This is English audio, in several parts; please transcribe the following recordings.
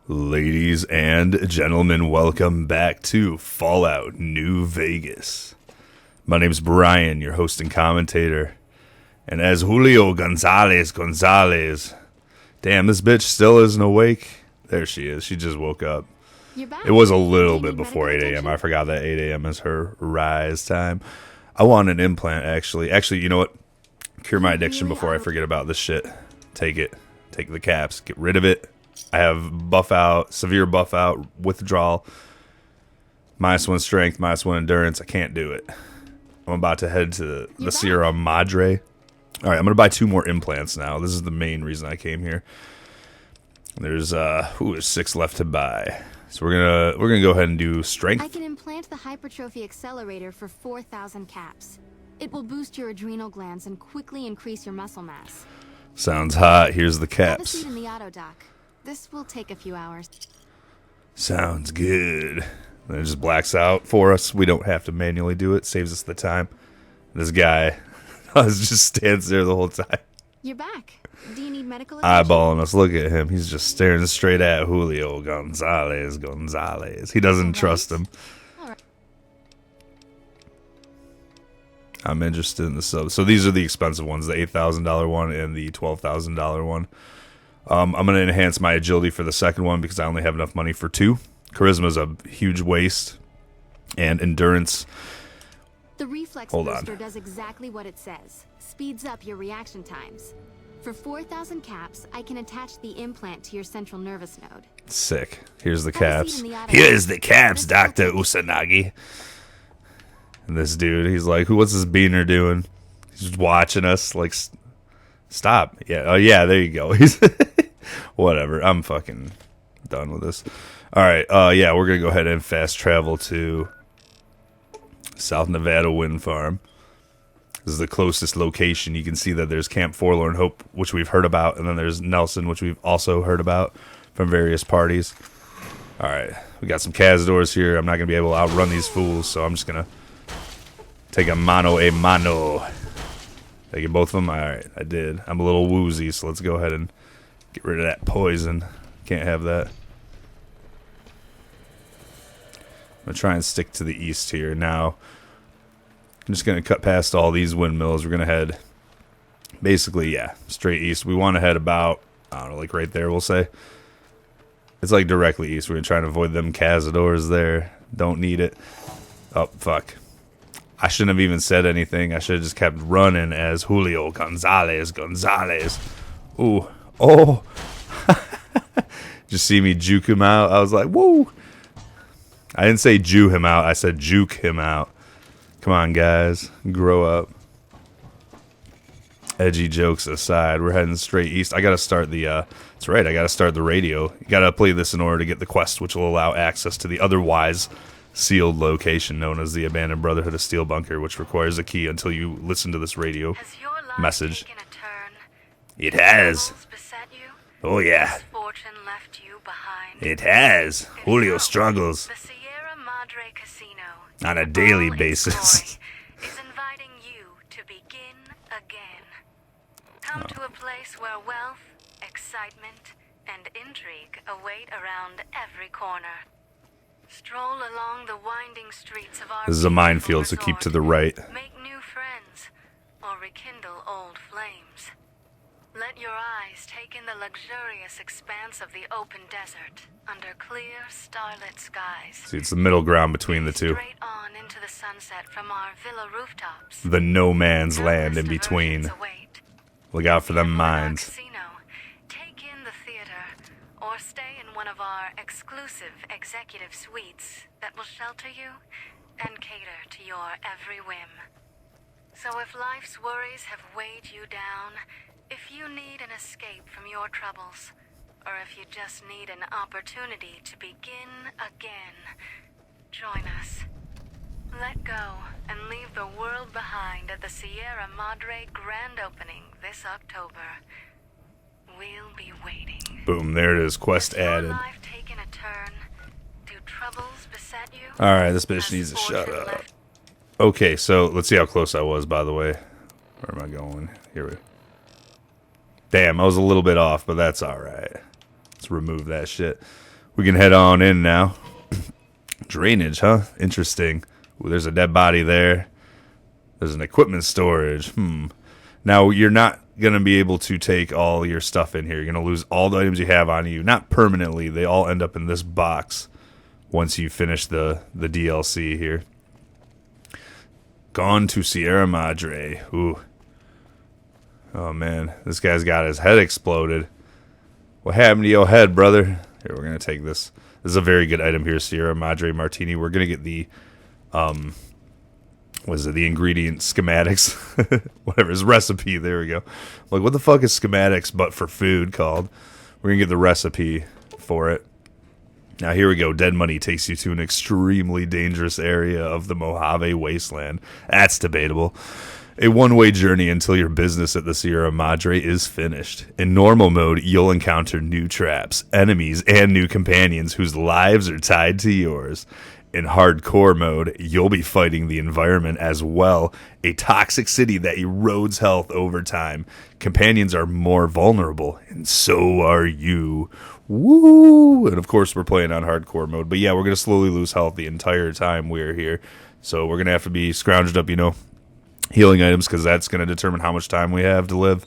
Ladies and gentlemen, welcome back to Fallout New Vegas. My name's Brian, your host and commentator. And as Julio Gonzalez, damn, this bitch still isn't awake. There she is. She just woke up. It was a little bit before 8 a.m. I forgot that 8 a.m. is her rise time. I want an implant, actually. Actually, you know what? Cure my addiction before I forget about this shit. Take it. Take the caps. Get rid of it. I have buff out, severe buff out, withdrawal, -1 strength, -1 endurance. I can't do it. I'm about to head to the Sierra Madre. All right, I'm gonna buy 2 more implants now. This is the main reason I came here. There's 6 left to buy. So we're gonna go ahead and do strength. I can implant the hypertrophy accelerator for 4,000 caps. It will boost your adrenal glands and quickly increase your muscle mass. Sounds hot. Here's the Have a caps. seat in the auto dock. This will take a few hours. Sounds good. Then it just blacks out for us. We don't have to manually do it. Saves us the time. This guy just stands there the whole time. You're back. Do you need medical attention? Eyeballing us. Look at him. He's just staring straight at Julio Gonzalez. He doesn't trust him. All right. I'm interested in the sub. So these are the expensive ones, the $8,000 one and the $12,000 one. I'm going to enhance my agility for the second one because I only have enough money for 2. Charisma's a huge waste. And endurance. The reflex booster does exactly what it says. Speeds up your reaction times. For 4,000 caps, I can attach the implant to your central nervous node. Sick. Here's the Have a seat caps. in the auto Here's dock. the caps, This Dr. will take- Usanagi. And this dude, he's like, what's this beaner doing? He's just watching us, like, stop. Yeah, oh yeah, there you go. He's whatever. I'm fucking done with this. All right, yeah, we're gonna go ahead and fast travel to South Nevada Wind Farm. This is the closest location. You can see that there's Camp Forlorn Hope, which we've heard about, and then there's Nelson, which we've also heard about from various parties. All right, we got some Cazadors here. I'm not gonna be able to outrun these fools, so I'm just gonna take a mano a mano. Did I get both of them? All right, I did. I'm a little woozy, so let's go ahead and get rid of that poison. Can't have that. I'm going to try and stick to the east here. Now, I'm just going to cut past all these windmills. We're going to head, basically, yeah, straight east. We want to head about, I don't know, like right there, we'll say. It's like directly east. We're going to try and avoid them Cazadors there. Don't need it. Oh, fuck. I shouldn't have even said anything. I should have just kept running as Julio Gonzalez. Ooh. Oh. Just see me juke him out. I was like, woo. I didn't say Jew him out. I said juke him out. Come on, guys. Grow up. Edgy jokes aside, we're heading straight east. I got to start the, that's right, I got to start the radio. You got to play this in order to get the quest, which will allow access to the otherwise sealed location known as the Abandoned Brotherhood of Steel Bunker, which requires a key until you listen to this radio message. It has. Oh yeah. It has. Julio struggles The Sierra Madre Casino on a daily basis. is inviting you to begin again. Come to a place where wealth, excitement, and intrigue await around every corner. Stroll along the winding streets of our This is a beautiful minefield, so keep to the resort. right. Make new friends or rekindle old flames. Let your eyes take in the luxurious expanse of the open desert under clear, starlit skies. See, it's the middle ground between the two. Straight on into the sunset from our villa rooftops. The no man's Countless land in between. diversions await. Look out for them Gamble in our mines. Casino, take in the theater, or stay in one of our exclusive executive suites that will shelter you and cater to your every whim. So if life's worries have weighed you down, if you need an escape from your troubles, or if you just need an opportunity to begin again, join us. Let go and leave the world behind at the Sierra Madre grand opening this October. We'll be waiting. Boom, there it is. Quest Has your added. life taken a turn? Do troubles beset you? Alright, this bitch Has needs to shut fortune up. left- Okay, so let's see how close I was, by the way. Where am I going? Here we Damn, I was a little bit off, but that's alright. Let's remove that shit. We can head on in now. Drainage, huh? Interesting. Ooh, there's a dead body there. There's an equipment storage. Now, you're not going to be able to take all your stuff in here. You're going to lose all the items you have on you. Not permanently. They all end up in this box once you finish the DLC here. Gone to Sierra Madre. Ooh. Oh, man. This guy's got his head exploded. What happened to your head, brother? Here, we're going to take this. This is a very good item here, Sierra Madre Martini. We're going to get the, the ingredient schematics? Whatever, his recipe. There we go. Like, what the fuck is schematics but for food called? We're going to get the recipe for it. Now, here we go. Dead money takes you to an extremely dangerous area of the Mojave Wasteland. That's debatable. A one-way journey until your business at the Sierra Madre is finished. In normal mode, you'll encounter new traps, enemies, and new companions whose lives are tied to yours. In hardcore mode, you'll be fighting the environment as well, a toxic city that erodes health over time. Companions are more vulnerable, and so are you. Woo! And of course, we're playing on hardcore mode. But yeah, we're going to slowly lose health the entire time we're here. So we're going to have to be scrounged up, healing items, because that's going to determine how much time we have to live.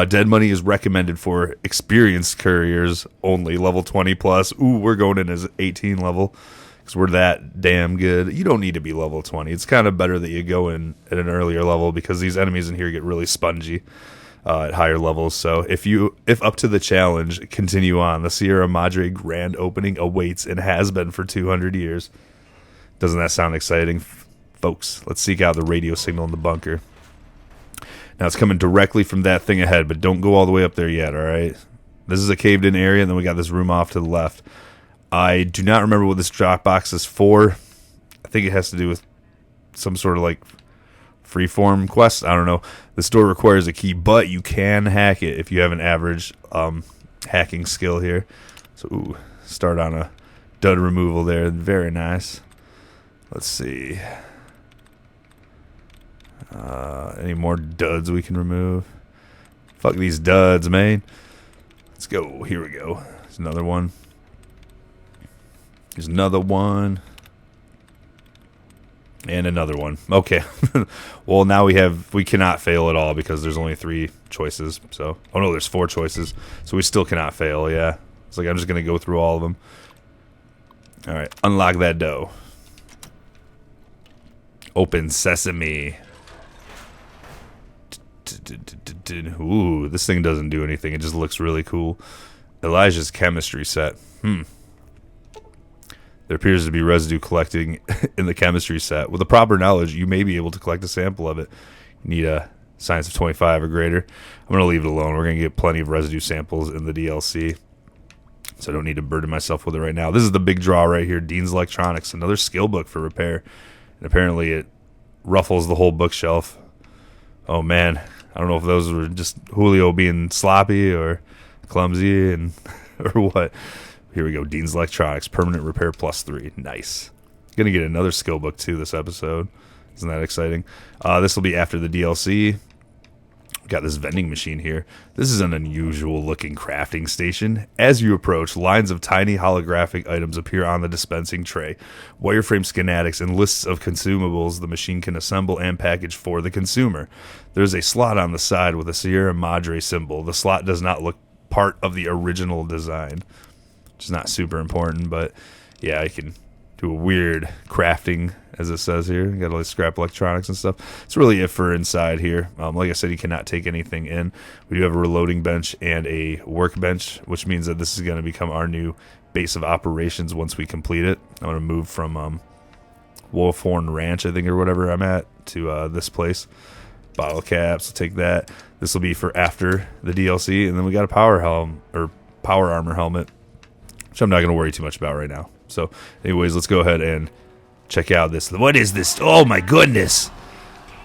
Dead money is recommended for experienced couriers only, level 20 plus. Ooh, we're going in as 18 level, because we're that damn good. You don't need to be level 20. It's kind of better that you go in at an earlier level, because these enemies in here get really spongy at higher levels. So if up to the challenge, continue on. The Sierra Madre grand opening awaits and has been for 200 years. Doesn't that sound exciting? Folks, let's seek out the radio signal in the bunker. Now, it's coming directly from that thing ahead, but don't go all the way up there yet, all right? This is a caved-in area, and then we got this room off to the left. I do not remember what this drop box is for. I think it has to do with some sort of, freeform quest. I don't know. This door requires a key, but you can hack it if you have an average hacking skill here. So, start on a dud removal there. Very nice. Let's see. Any more duds we can remove? Fuck these duds, man. Let's go. Here we go. There's another one. There's another one. And another one. Okay. Well, now we cannot fail at all because there's only 3 choices. So, oh no, there's 4 choices. So we still cannot fail, yeah. It's like I'm just going to go through all of them. All right. Unlock that door. Open sesame. Ooh, this thing doesn't do anything. It just looks really cool. Elijah's chemistry set. There appears to be residue collecting in the chemistry set. With the proper knowledge, you may be able to collect a sample of it. You need a science of 25 or greater. I'm going to leave it alone. We're going to get plenty of residue samples in the DLC. So I don't need to burden myself with it right now. This is the big draw right here. Dean's Electronics. Another skill book for repair. And apparently it ruffles the whole bookshelf. Oh, man. I don't know if those were just Julio being sloppy or clumsy or what. Here we go. Dean's Electronics. Permanent repair +3. Nice. Going to get another skill book, too, this episode. Isn't that exciting? This will be after the DLC. Got this vending machine here. This is an unusual looking crafting station. As you approach, lines of tiny holographic items appear on the dispensing tray. Wireframe schematics and lists of consumables the machine can assemble and package for the consumer. There's a slot on the side with a Sierra Madre symbol. The slot does not look part of the original design, which is not super important, but yeah, I can do a weird crafting, as it says here. You got all these scrap electronics and stuff. It's really it for inside here. Like I said, you cannot take anything in. We do have a reloading bench and a workbench, which means that this is going to become our new base of operations once we complete it. I'm going to move from Wolfhorn Ranch, I think, or whatever I'm at, to this place. Bottle caps, I'll take that. This will be for after the DLC, and then we got a power armor helmet, which I'm not going to worry too much about right now. So, anyways, let's go ahead and check out this. What is this? Oh, my goodness.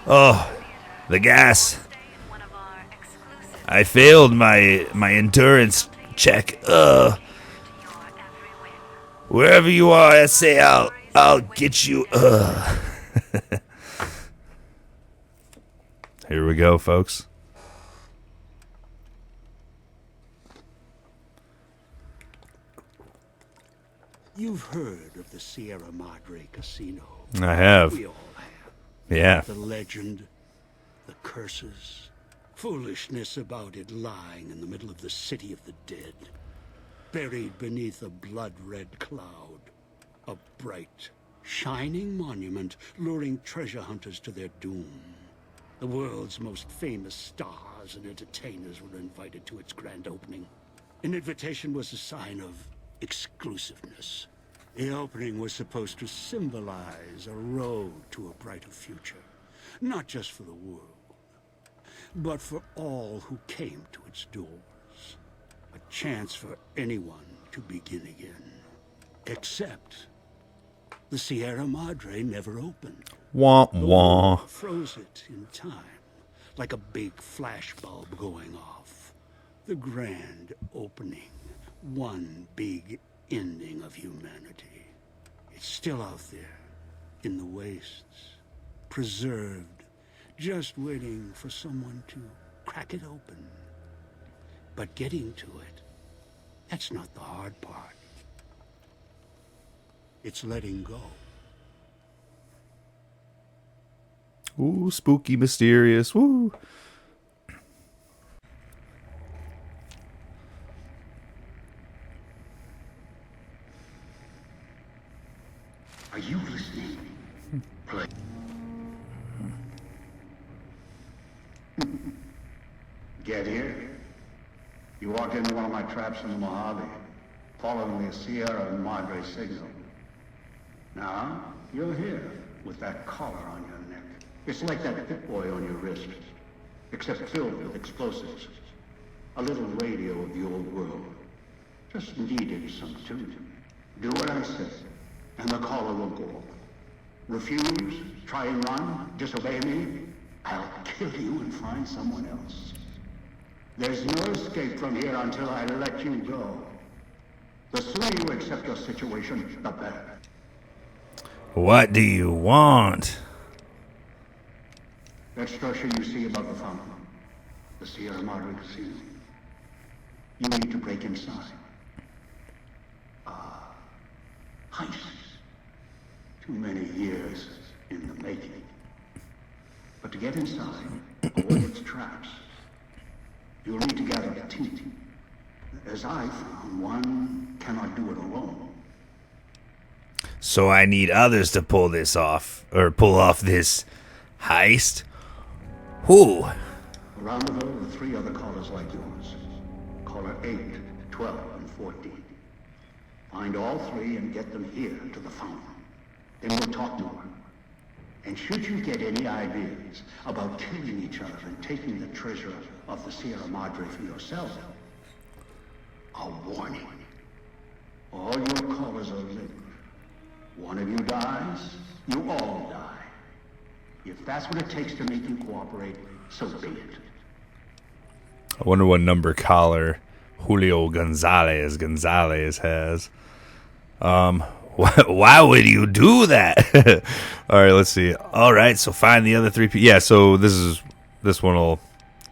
Oh, the gas. I failed my endurance check. Wherever you are, I say I'll get you. Here we go, folks. You've heard of the Sierra Madre Casino. I have. We all have. Yeah. The legend, the curses, foolishness about it lying in the middle of the city of the dead, buried beneath a blood-red cloud. A bright, shining monument luring treasure hunters to their doom. The world's most famous stars and entertainers were invited to its grand opening. An invitation was a sign of exclusiveness. The opening was supposed to symbolize a road to a brighter future. Not just for the world, but for all who came to its doors. A chance for anyone to begin again. Except the Sierra Madre never opened. Wah The wah. war froze it in time, like a big flashbulb going off. The grand opening. One big ending of humanity. It's still out there, in the wastes, preserved, just waiting for someone to crack it open. But getting to it, that's not the hard part. It's letting go. Ooh, spooky, mysterious. Woo. Are you listening? Play. Get here. You walked into one of my traps in the Mojave, following the Sierra and Madre signal. Now, you're here, with that collar on your neck. It's like that Pit Boy on your wrist, except filled with explosives. A little radio of the old world. Just needed some tuning. Do what I say, and the collar will go off. Refuse, try and run, disobey me, I'll kill you and find someone else. There's no escape from here until I let you go. The sooner you accept your situation, the better. What do you want? That structure you see above the fountain, the Sierra Madre Casino. You need to break inside. Heist. Too many years in the making. But to get inside, avoid its traps, you'll need to gather a team. As I found, one cannot do it alone. So I need others to pull this off, or pull off this heist? Who? Around the world are 3 other callers like yours. Caller 8, 12, and 14. Find all 3 and get them here to the fountain. Then we'll talk more. And should you get any ideas about killing each other and taking the treasure of the Sierra Madre for yourself, a warning. All your callers are linked. One of you dies, you all die. If that's what it takes to make you cooperate, so be it. I wonder what number collar Julio Gonzalez has. Why would you do that? All right, let's see. All right, so find the other 3 people. Yeah, so this one will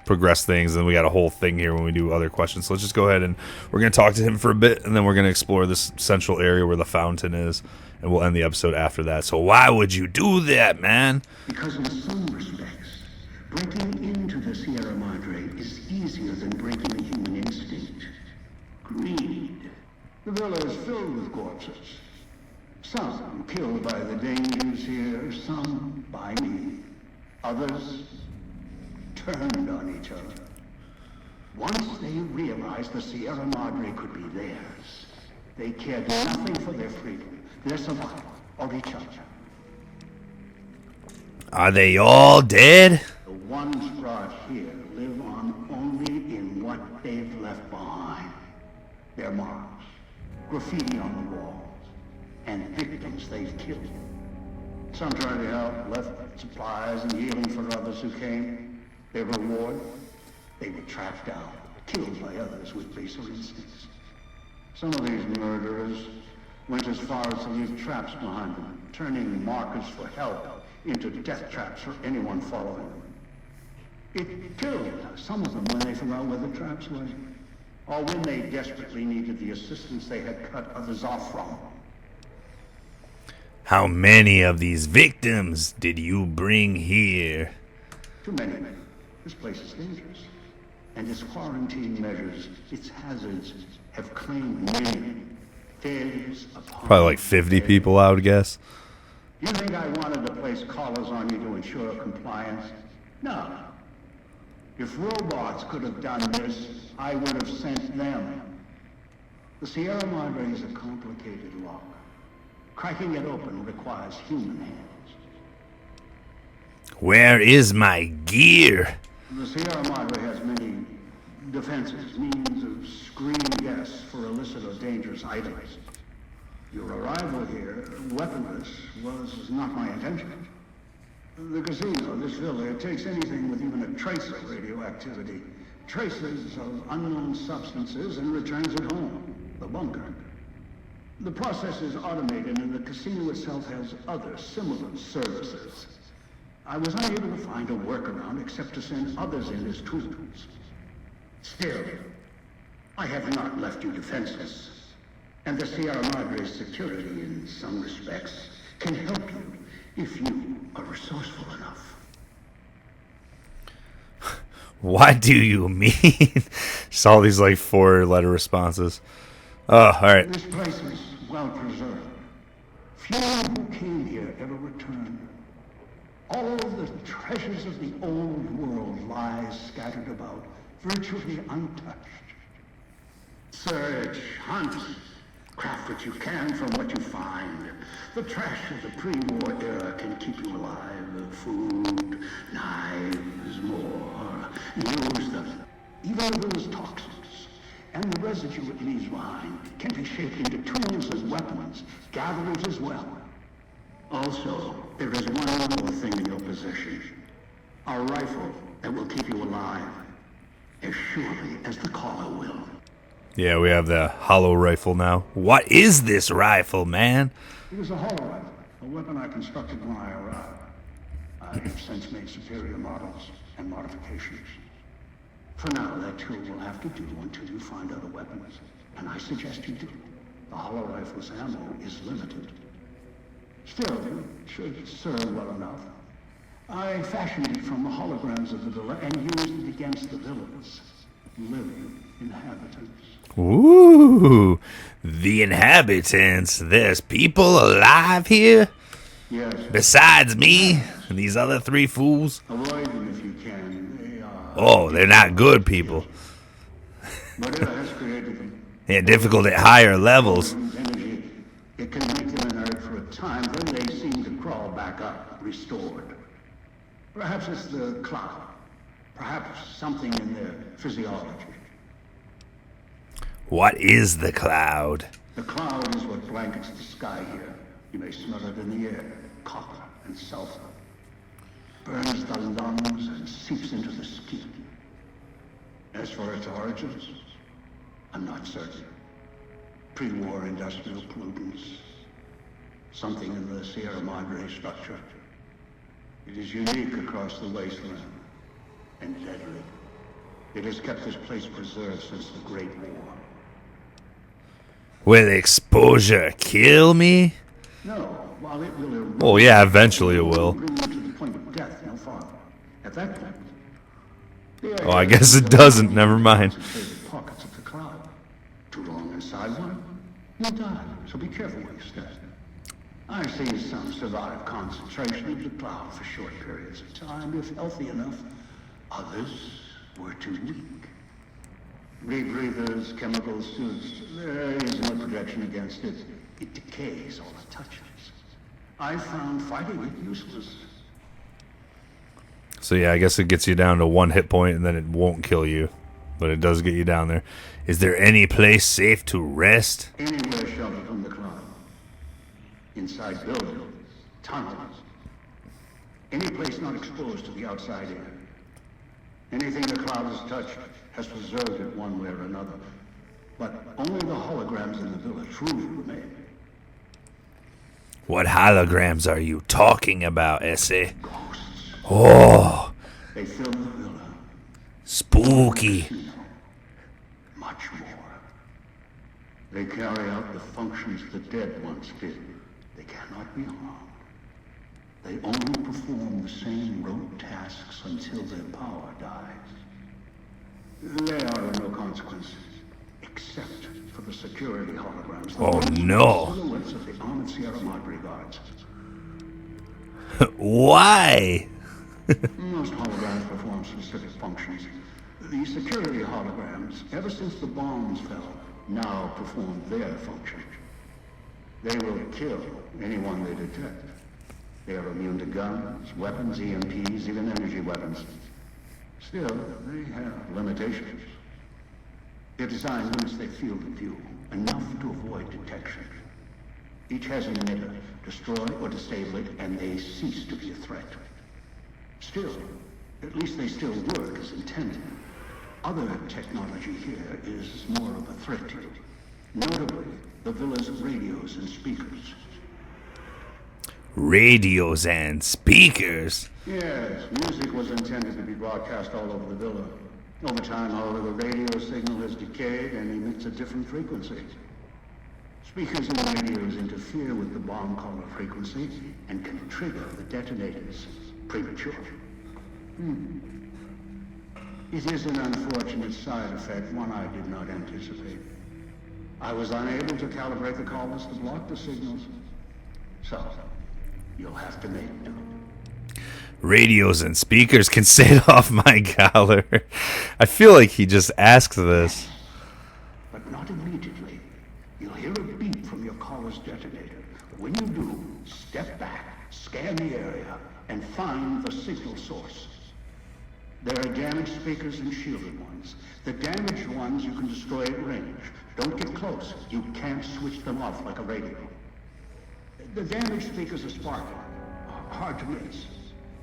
progress things, and we got a whole thing here when we do other questions. So let's just go ahead and we're going to talk to him for a bit, and then we're going to explore this central area where the fountain is, and we'll end the episode after that. So why would you do that, man? Because in some respects, breaking into the Sierra Madre is easier than breaking a human instinct. Greed. The villa is filled with corpses. Some killed by the dangers here, some by me. Others turned on each other. Once they realized the Sierra Madre could be theirs, they cared nothing for their freedom, their survival, or each other. Are they all dead? The ones brought here live on only in what they've left behind. Their marks, graffiti on the walls, and victims they've killed. Some tried to help, left supplies and healing for others who came. Their reward? They were tracked down, killed by others with baser instincts. Some of these murderers went as far as to leave traps behind them, turning markers for help into death traps for anyone following them. It killed some of them when they forgot where the traps were, or when they desperately needed the assistance they had cut others off from. How many of these victims did you bring here? Too many. This place is dangerous. And its quarantine measures, its hazards, have claimed many failures upon Probably like 50 people, I would guess. You think I wanted to place collars on you to ensure compliance? No. If robots could have done this, I would have sent them. The Sierra Madre is a complicated lock. Cracking it open requires human hands. Where is my gear? The Sierra Madre has many defenses, means of screening guests for illicit or dangerous items. Your arrival here, weaponless, was not my intention. The casino, this villa, it takes anything with even a trace of radioactivity, traces of unknown substances, and returns it home, the bunker. The process is automated, and the casino itself has other similar services. I was unable to find a workaround except to send others in as tools. Still, I have not left you defenseless. And the Sierra Madre's security, in some respects, can help you if you are resourceful enough. What do you mean? Just all these like 4-letter responses. Oh, all right. This place is well preserved. Few who came here ever returned. All the treasures of the old world lie scattered about, virtually untouched. Search, hunt, craft what you can from what you find. The trash of the pre-war era can keep you alive. Food, knives, more. Use them. Even those toxins and the residue it leaves behind can be shaped into tools and weapons, gatherers as well. Also, there is one more thing in your possession. A rifle that will keep you alive, as surely as the caller will. Yeah, we have the hollow rifle now. What is this rifle, man? It is a hollow rifle, a weapon I constructed when I arrived. I have since made superior models and modifications. For now, that too will have to do until you find other weapons. And I suggest you do. The hollow rifle's ammo is limited. Still, it should serve well enough. I fashioned it from the holograms of the villa and used it against the villa's living inhabitants. Ooh, the inhabitants. There's people alive here? Yes. Besides me and these other 3 fools? Avoid them if you can. They are... Oh, they're not good people. But has created them. They're difficult at higher levels. Energy. It can make them inert for a time, then they seem to crawl back up, restored. Perhaps it's the cloud. Perhaps something in their physiology. What is the cloud? The cloud is what blankets the sky here. You may smell it in the air. Copper and sulfur. Burns the lungs and seeps into the skin. As for its origins, I'm not certain. Pre-war industrial pollutants. Something in the Sierra Madre structure. It is unique across the wasteland. And deadly. It has kept this place preserved since the Great War. Will exposure kill me? No, while it will erode... Oh yeah, eventually it will. Bring you to the point of death, no farther. At that point... Oh, I guess it doesn't. Never mind. Pockets of the cloud. Too long inside one, you'll die. So be careful where you step. I've seen some survive concentration of the cloud for short periods of time, if healthy enough. Others were too weak. Rebreathers, chemical suits, there is no protection against it. It decays all it touches. I found fighting it useless. So yeah, I guess it gets you down to 1 hit point and then it won't kill you. But it does get you down there. Is there any place safe to rest? Anywhere sheltered from the cloud. Inside buildings, tunnels. Any place not exposed to the outside air. Anything the cloud has touched has preserved it one way or another. But only the holograms in the villa truly remain. What holograms are you talking about, Esse? Ghosts. Oh, They fill the villa. spooky. Much more. They carry out the functions the dead once did. They cannot be harmed. They only perform the same rote tasks until their power dies. They are of no consequence, except for the security holograms. Oh no. Silhouettes of the armored Sierra Madre guards. Why? Most holograms perform specific functions. The security holograms, ever since the bombs fell, now perform their function. They will kill anyone they detect. They are immune to guns, weapons, EMPs, even energy weapons. Still, they have limitations. Their design limits their field of view, enough to avoid detection. Each has an emitter. Destroy or disable it, and they cease to be a threat. Still, at least they still work as intended. Other technology here is more of a threat to you. Notably, the villa's radios and speakers. Radios and speakers? Yes, music was intended to be broadcast all over the villa. Over time, however, the radio signal has decayed and emits a different frequency. Speakers and radios interfere with the bomb caller frequency and can trigger the detonators prematurely. It is an unfortunate side effect, one I did not anticipate. I was unable to calibrate the collars to block the signals. So, you'll have to make do. Radios and speakers can set off my collar. I feel like he just asked this. But not immediately. You'll hear a beep from your collar's detonator. When you do, step back, scan the area, and find the signal source. There are damaged speakers and shielded ones. The damaged ones you can destroy at range. Don't get close. You can't switch them off like a radio. The damaged speakers are sparkling, hard to miss.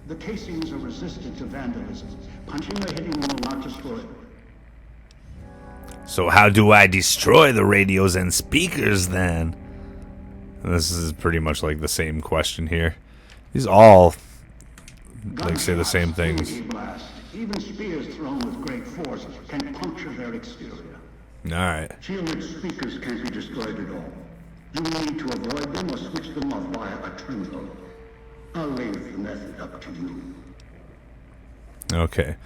The casings are resistant to vandalism. Punching or hitting them will not destroy them. So how do I destroy the radios and speakers then? This is pretty much like the same question here. These all like say the same things. Blast. Even spears thrown with great force can puncture their exterior. Alright. Shielded speakers can't be destroyed at all. You will need to avoid them or switch them off via a terminal. I'll leave the method up to you. Okay.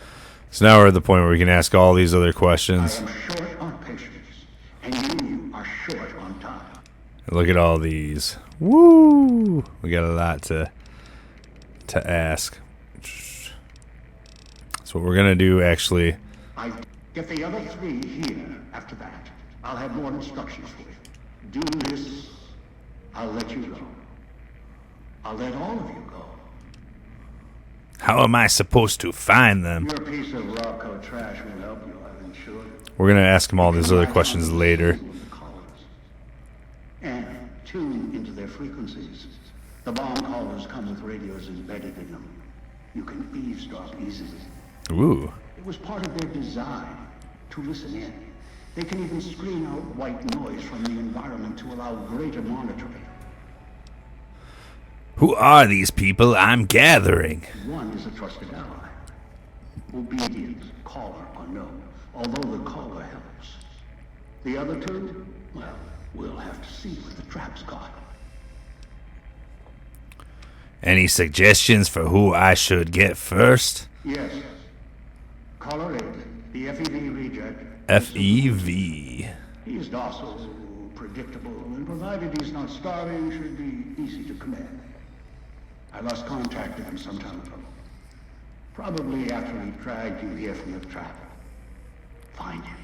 So now we're at the point where we can ask all these other I questions. am short on patience, and you are short on time. Look at all these. Woo! We got a lot to ask. So what we're gonna do actually. I get the other three here after that. I'll have more instructions for you. Do this, I'll let you go. I'll let all of you go. How am I supposed to find them? Your piece of rock or trash will help you, I'm sure. We're gonna ask him all these other questions later. And tune into their frequencies. The bomb callers come with radios embedded in them. You can eavesdrop easily. Ooh. It was part of their design to listen in. They can even screen out white noise from the environment to allow greater monitoring. Who are these people I'm gathering? One is a trusted ally. Obedient, caller unknown, although the caller helps. The other two, well, we'll have to see what the trap's got. Any suggestions for who I should get first? Yes. Caller 8, the FEV reject. FEV. He's docile, predictable, and provided he's not starving, should be easy to command. I lost contact with him some time ago. Probably after he dragged you here from the trap. Find him.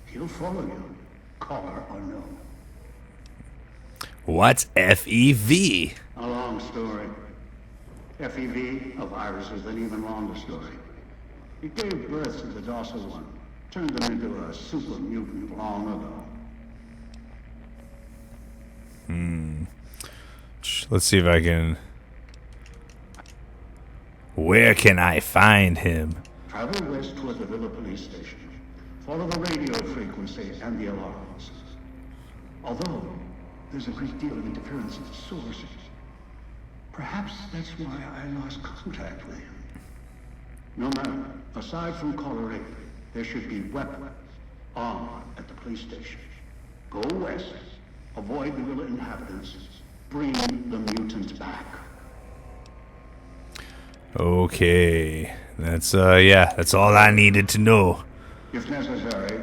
He'll follow you, caller unknown. What's FEV? A long story. FEV, a virus with an even longer story. It gave birth to the docile one, turned them into a super mutant long ago. Let's see if I can. Where can I find him? Travel west toward the Villa police station. Follow the radio frequency and the alarms. Although, there's a great deal of interference at the source. Perhaps that's why I lost contact with him. No matter. Aside from caller 8, there should be weapons, armor at the police station. Go west. Avoid the Villa inhabitants. Bring the mutant back. Okay. That's all I needed to know. If necessary,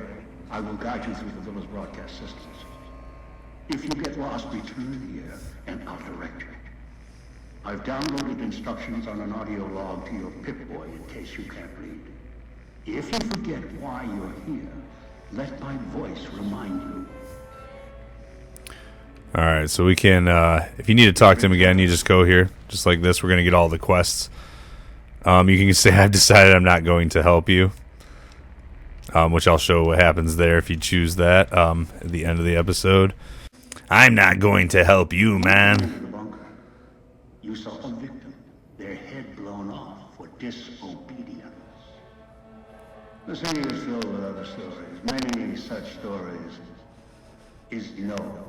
I will guide you through the villa's broadcast systems. If you get lost, return here and I'll direct you. I've downloaded instructions on an audio log to your Pip-Boy in case you can't read. If you forget why you're here, let my voice remind you. Alright, so we can, if you need to talk to him again, you just go here. Just like this, we're going to get all the quests. You can say, I've decided I'm not going to help you. Which I'll show what happens there if you choose that at the end of the episode. I'm not going to help you, man. The bunker. You saw a victim, their head blown off for disobedience. The city is filled with other stories, many such stories. Is no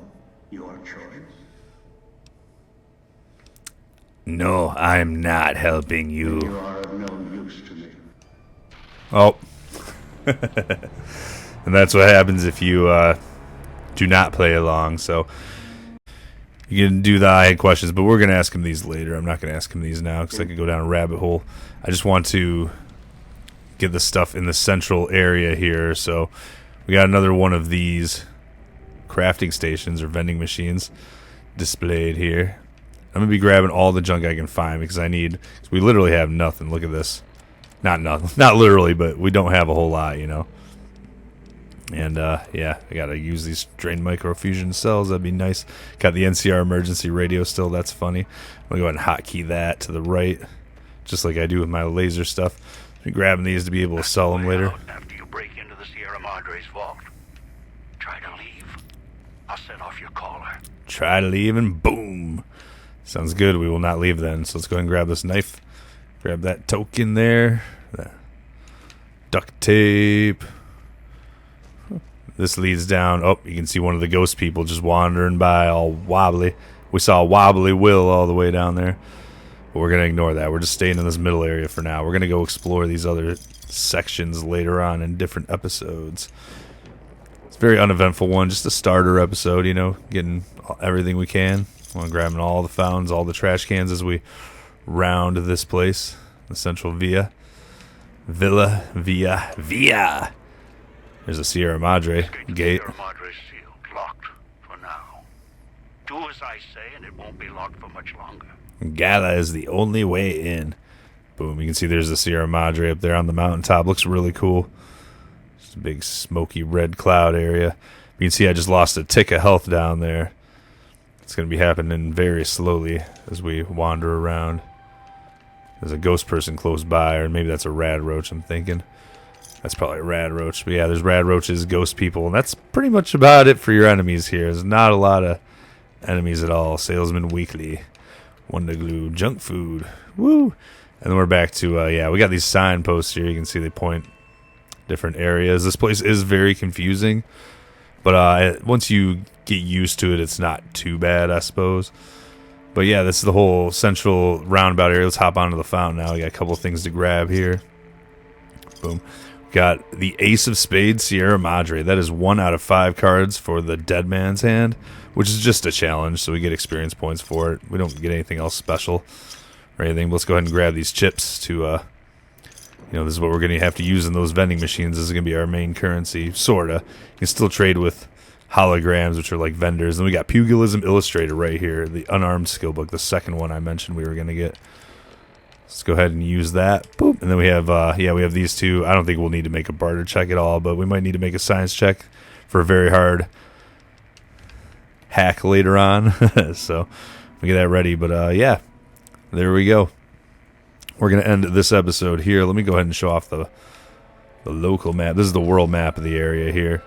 your choice? No, I'm not helping you. You are of no use to me. Oh. And that's what happens if you do not play along. So you can do the I had questions, but we're going to ask him these later. I'm not going to ask him these now because I could go down a rabbit hole. I just want to get the stuff in the central area here. So we got another one of these crafting stations or vending machines displayed here. I'm going to be grabbing all the junk I can find because we literally have nothing. Look at this. Not nothing. Not literally, but we don't have a whole lot, you know. And, yeah, I got to use these drained microfusion cells. That'd be nice. Got the NCR emergency radio still. That's funny. I'm going to go ahead and hotkey that to the right, just like I do with my laser stuff. I'll be grabbing these to be able to sell them later. After you break into the Sierra Madre's vault, try to leave. I'll set off your caller. Try to leave and boom. Sounds good. We will not leave then. So let's go ahead and grab this knife. Grab that token there. Duct tape. This leads down. Oh, you can see one of the ghost people just wandering by all wobbly. We saw Wobbly Will all the way down there. But we're going to ignore that. We're just staying in this middle area for now. We're going to go explore these other sections later on in different episodes. It's a very uneventful one. Just a starter episode, you know, getting everything we can. I'm grabbing all the fountains, all the trash cans as we round this place, the central Villa. There's a Sierra Madre gate. Sierra Madre's sealed, locked for now. Do as I say, and it won't be locked for much longer. Gala is the only way in. Boom! You can see there's the Sierra Madre up there on the mountaintop. Looks really cool. Just a big smoky red cloud area. You can see I just lost a tick of health down there. It's going to be happening very slowly as we wander around. There's a ghost person close by, or maybe that's a rad roach, I'm thinking. That's probably a rad roach. But yeah, there's rad roaches, ghost people, and that's pretty much about it for your enemies here. There's not a lot of enemies at all. Salesman Weekly. Wonder Glue. Junk food. Woo! And then we're back to, yeah, we got these signposts here. You can see they point different areas. This place is very confusing. But once you get used to it, it's not too bad, I suppose. But yeah, this is the whole central roundabout area. Let's hop onto the fountain now. We got a couple of things to grab here. Boom. Got the Ace of Spades, Sierra Madre. That is 1 out of 5 cards for the Dead Man's Hand, which is just a challenge, so we get experience points for it. We don't get anything else special or anything. But let's go ahead and grab these chips to, you know, this is what we're going to have to use in those vending machines. This is going to be our main currency, sorta. You can still trade with holograms, which are like vendors. And we got Pugilism Illustrator right here, the unarmed skill book, the second one I mentioned we were going to get. Let's go ahead and use that. Boop. And then we have, yeah, we have these two. I don't think we'll need to make a barter check at all, but we might need to make a science check for a very hard hack later on. So we get that ready. But yeah, there we go. We're going to end this episode here. Let me go ahead and show off the local map. This is the world map of the area here.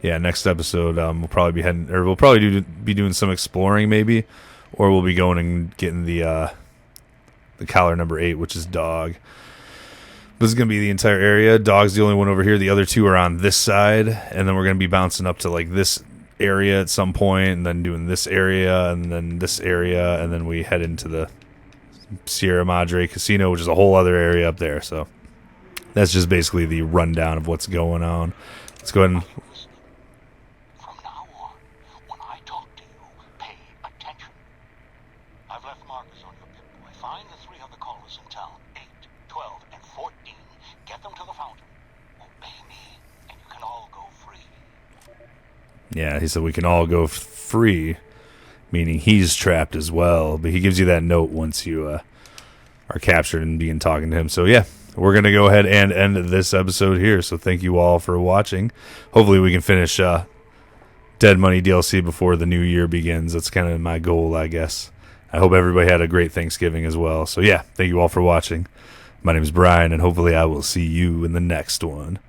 Yeah, next episode we'll probably be heading, or we'll probably be doing some exploring maybe, or we'll be going and getting the collar number 8, which is dog. This is going to be the entire area. Dog's the only one over here. The other two are on this side, and then we're going to be bouncing up to like this area at some point, and then doing this area, and then this area, and then we head into the Sierra Madre Casino, which is a whole other area up there. So that's just basically the rundown of what's going on. Let's go ahead and... From now on, when I talk to you, pay attention. Find the 3 other callers in town, 8, 12, and 14. Get them to the fountain. Obey me, and you can all go free. Yeah, he said we can all go free, meaning he's trapped as well. But he gives you that note once you are captured and begin talking to him. So yeah, we're going to go ahead and end this episode here. So thank you all for watching. Hopefully we can finish Dead Money DLC before the new year begins. That's kind of my goal, I guess. I hope everybody had a great Thanksgiving as well. So yeah, thank you all for watching. My name is Brian, and hopefully I will see you in the next one.